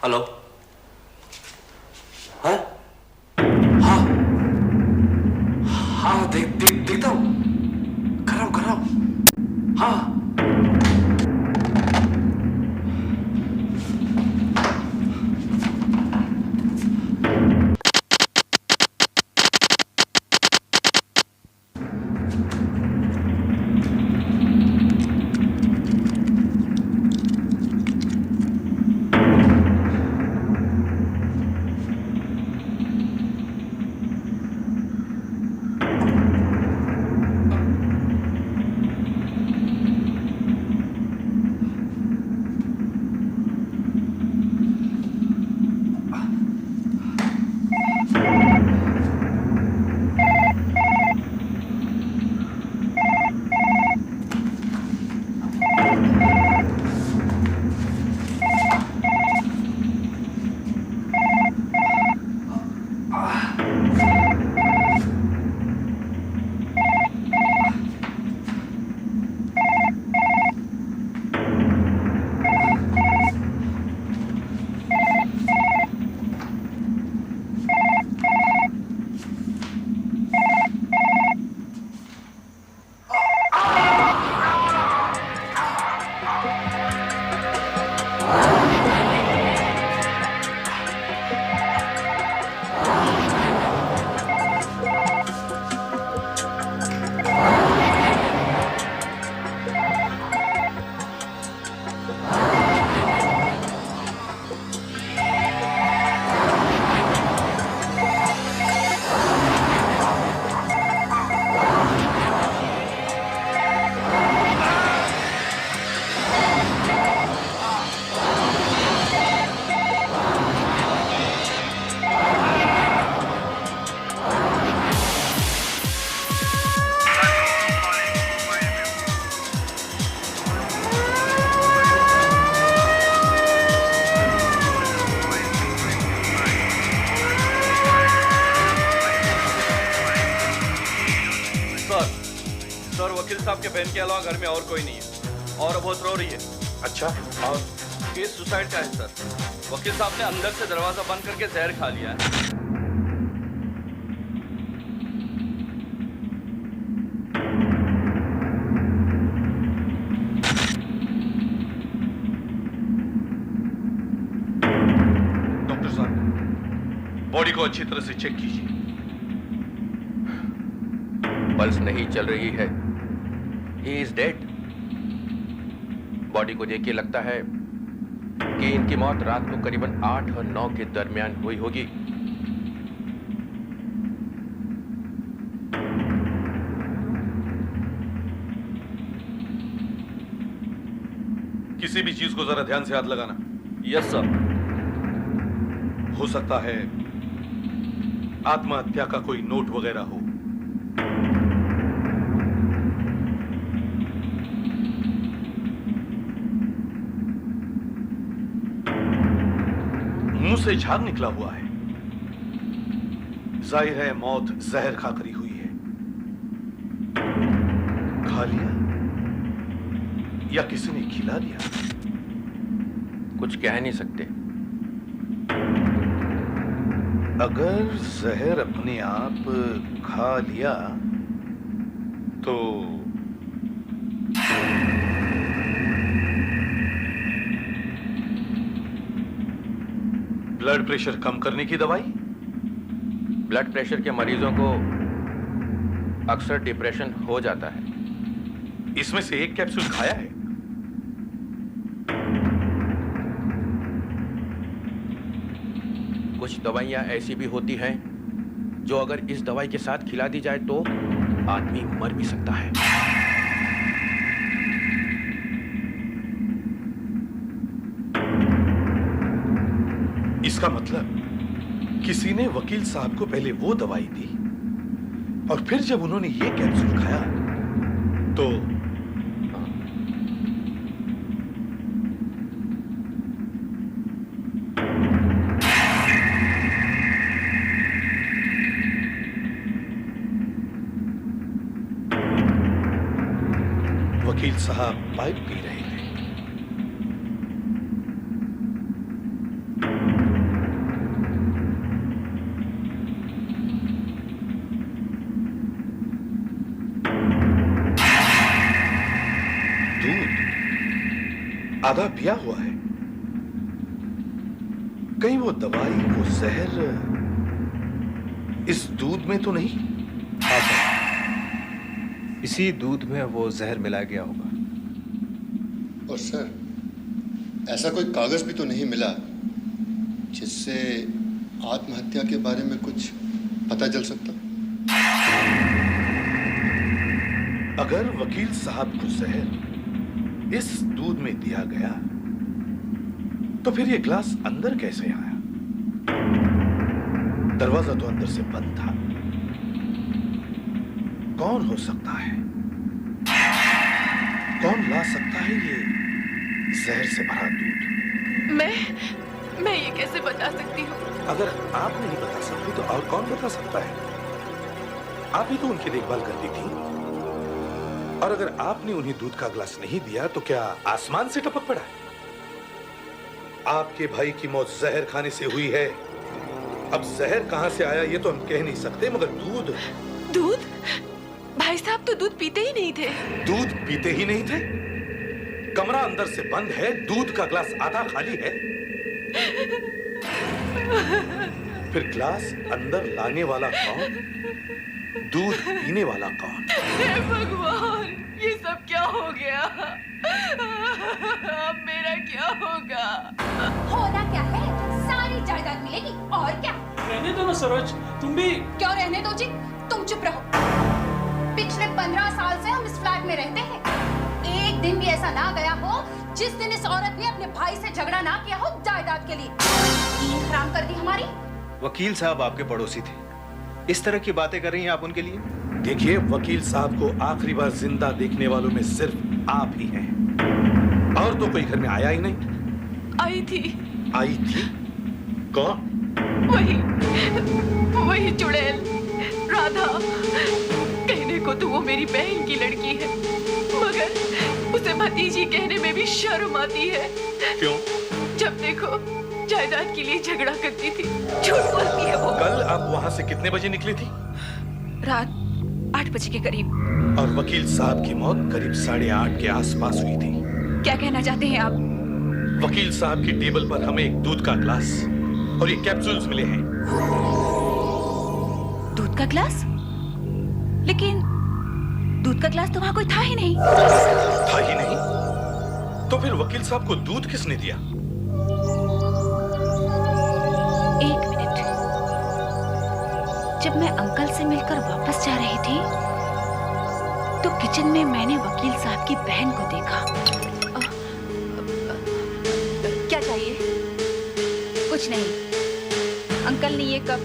Hello. हाँ हाँ हाँ, देखता हूँ, कर रहा हूँ। हाँ सर, वकील साहब के बहन के अलावा घर में और कोई नहीं है और बहुत रो रही है। अच्छा, और केस सुसाइड का है सर। वकील साहब ने अंदर से दरवाजा बंद करके जहर खा लिया है। डॉक्टर साहब, बॉडी को अच्छी तरह से चेक कीजिए। पल्स नहीं चल रही है। He is dead. बॉडी को देख के लगता है कि इनकी मौत रात को करीबन 8 और 9 के दरमियान हुई होगी। किसी भी चीज को जरा ध्यान से हाथ लगाना। Yes sir. हो सकता है आत्महत्या का कोई नोट वगैरह हो। मुंह से झाग निकला हुआ है। जाहिर है मौत जहर खाकर ही हुई है। खा लिया या किसी ने खिला दिया? कुछ कह नहीं सकते। अगर जहर अपने आप खा लिया तो ब्लड प्रेशर कम करने की दवाई? ब्लड प्रेशर के मरीजों को अक्सर डिप्रेशन हो जाता है। इसमें से एक कैप्सूल खाया है? कुछ दवाइयां ऐसी भी होती हैं जो अगर इस दवाई के साथ खिला दी जाए तो आदमी मर भी सकता है। इसका मतलब किसी ने वकील साहब को पहले वो दवाई दी और फिर जब उन्होंने ये कैप्सूल खाया तो वकील साहब पाइप पी रहे थे। दूध आधा पिया हुआ है। कहीं वो दवाई, वो जहर इस दूध में तो नहीं? हाँ सर, इसी दूध में वो जहर मिलाया गया होगा। और सर, ऐसा कोई कागज भी तो नहीं मिला जिससे आत्महत्या के बारे में कुछ पता चल सकता? अगर वकील साहब को जहर इस दूध में दिया गया तो फिर ये ग्लास अंदर कैसे आया? दरवाजा तो अंदर से बंद था। कौन हो सकता है? कौन ला सकता है ये जहर से भरा दूध? मैं ये कैसे बता सकती हूँ? अगर आप नहीं बता सकती तो और कौन बता सकता है? आप ही तो उनकी देखभाल करती थी। और अगर आपने उन्हें दूध का गिलास नहीं दिया तो क्या आसमान से टपक पड़ा? आपके भाई की मौत जहर खाने से हुई है। अब जहर कहां से आया ये तो हम कह नहीं सकते, मगर दूध भाई साहब तो दूध पीते ही नहीं थे। दूध पीते ही नहीं थे? कमरा अंदर से बंद है, दूध का ग्लास आधा खाली है। फिर ग्लास अंदर लाने वाला कौन? दूध पीने वाला कौन? हे भगवान, ये सब क्या हो गया? अब मेरा क्या होगा? होना क्या है? सारी जायदाद मिलेगी और क्या? रहने दो ना सरोज, तुम भी। क्यों रहने दो जी? तुम चुप रहो। पिछले 15 साल से हम इस फ्लैट में रहते हैं। एक दिन भी ऐसा ना गया हो जिस दिन इस औरत ने अपने भाई से झगड़ा ना किया हो जायदाद के लिए। नींद हराम कर दी हमारी। वकील साहब आपके पड़ोसी थे, इस तरह की बातें कर रही हैं आप उनके लिए? देखिए, वकील साहब को आखिरी बार जिंदा देखने वालों में सिर्फ आप ही हैं। और तो कोई घर में आया ही नहीं। आई थी। आई थी? कौन? वही चुड़ैल राधा। कहने को तो वो मेरी बहन की लड़की है, मगर उसे भतीजी कहने में भी शर्म आती है। क्यों? जब देखो जायदाद के लिए झगड़ा करती थी। झूठ बोलती है वो। कल आप वहां से कितने बजे निकली थी? रात 8 बजे के करीब। और वकील साहब की मौत करीब 8:30 के आसपास हुई थी। क्या कहना चाहते हैं आप? वकील साहब की टेबल पर हमें एक दूध का ग्लास और ये कैप्सूल्स मिले हैं। दूध का ग्लास? लेकिन दूध का ग्लास तो वहां कोई था ही नहीं। था ही नहीं? तो फिर वकील साहब को दूध किसने दिया? एक मिनट। जब मैं अंकल से मिलकर वापस जा रही थी तो किचन में मैंने वकील साहब की बहन को देखा। क्या चाहिए? कुछ नहीं। अंकल ने ये कप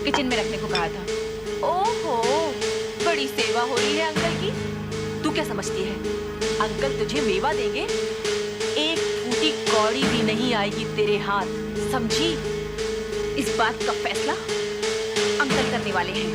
किचन में रखने को कहा था। ओहो, बड़ी सेवा हो रही है अंकल की। तू क्या समझती है अंकल तुझे मेवा देंगे? एक फूटी कौड़ी भी नहीं आएगी तेरे हाथ, समझी? इस बात का फैसला अंकल करने वाले हैं,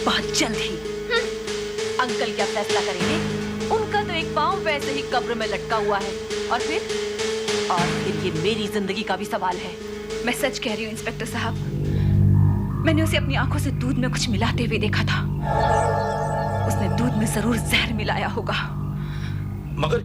बहुत जल्द ही। अंकल क्या फैसला करेंगे? उनका तो एक पांव वैसे ही कब्र में लटका हुआ है। और फिर ये मेरी जिंदगी का भी सवाल है। मैं सच कह रही हूँ इंस्पेक्टर साहब, मैंने उसे अपनी आंखों से दूध में कुछ मिलाते हुए देखा था। उसने दूध में जरूर जहर मिलाया होगा। मगर